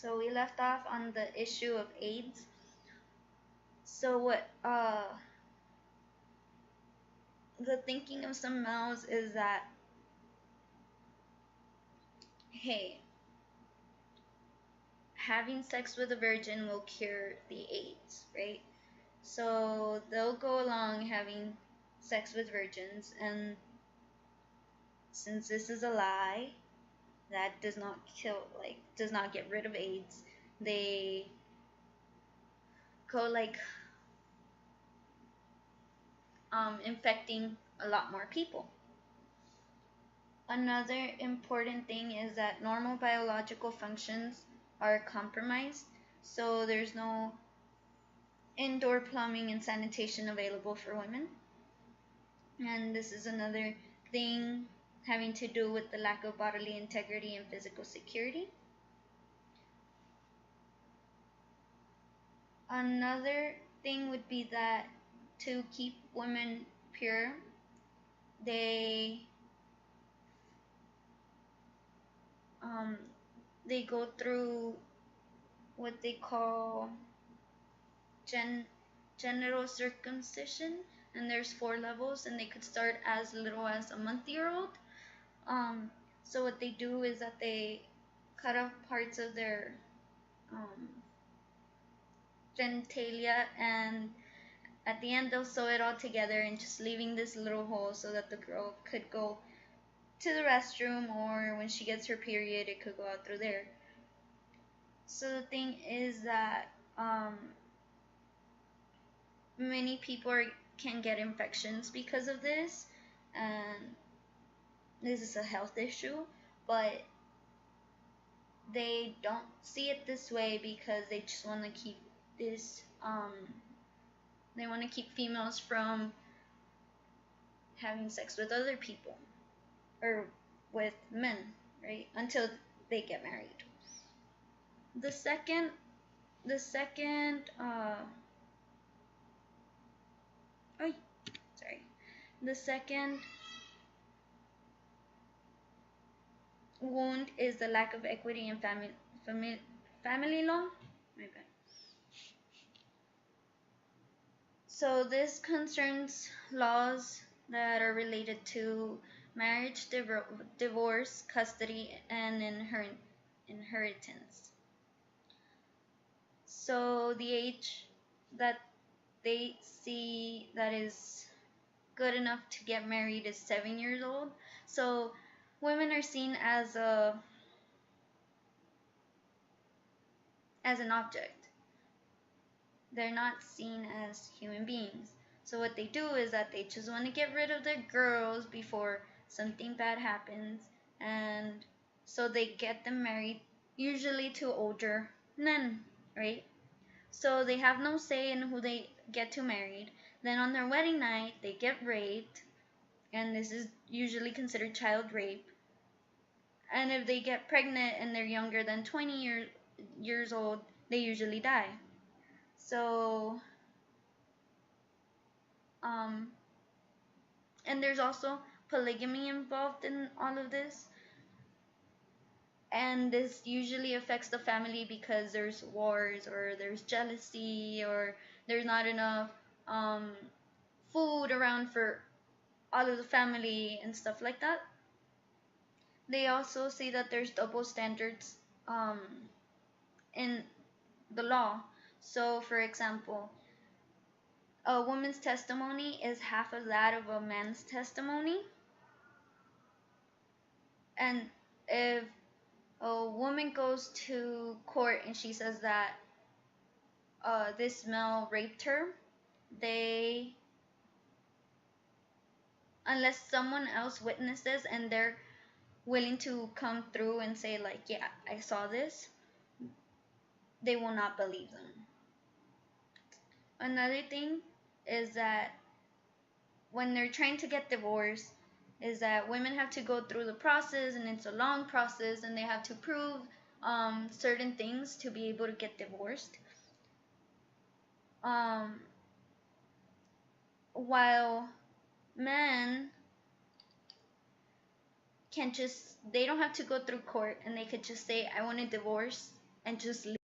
So we left off on the issue of AIDS. So what the thinking of some males is that, hey, having sex with a virgin will cure the AIDS, right? So they'll go along having sex with virgins, and since this is a lie that does not kill, like does not get rid of AIDS, they go like infecting a lot more people. Another important thing is that normal biological functions are compromised, so there's no indoor plumbing and sanitation available for women. And this is another thing having to do with the lack of bodily integrity and physical security. Another thing would be that to keep women pure, they um, they go through what they call genital circumcision, and there's 4 levels, and they could start as little as a month-year-old. So what they do is that they cut off parts of their um, genitalia, and at the end they'll sew it all together and just leaving this little hole so that the girl could go to the restroom, or when she gets her period it could go out through there. So the thing is that many people can get infections because of this, and this is a health issue, but they don't see it this way because they just want to keep this they want to keep females from having sex with other people or with men, right, until they get married. The second the second oh sorry the second wound is the lack of equity in family law. My bad. So this concerns laws that are related to marriage, divorce, custody, and inheritance. So the age that they see that is good enough to get married is 7 years old. So women are seen as an object. They're not seen as human beings. So what they do is that they just want to get rid of the girls before something bad happens, and so they get them married, usually to older men, right? So they have no say in who they get to marry. Then on their wedding night, they get raped, and this is usually considered child rape. And if they get pregnant and they're younger than 20 years old, they usually die. So and there's also polygamy involved in all of this, and this usually affects the family because there's wars, or there's jealousy, or there's not enough food around for all of the family and stuff like that. They also say that there's double standards in the law. So for example, a woman's testimony is half of that of a man's testimony. And if a woman goes to court and she says that this male raped her, they, unless someone else witnesses and they're willing to come through and say like, yeah, I saw this, they will not believe them. Another thing is that when they're trying to get divorced, is that women have to go through the process, and it's a long process, and they have to prove certain things to be able to get divorced. While men can just, they don't have to go through court, and they could just say, I want a divorce, and just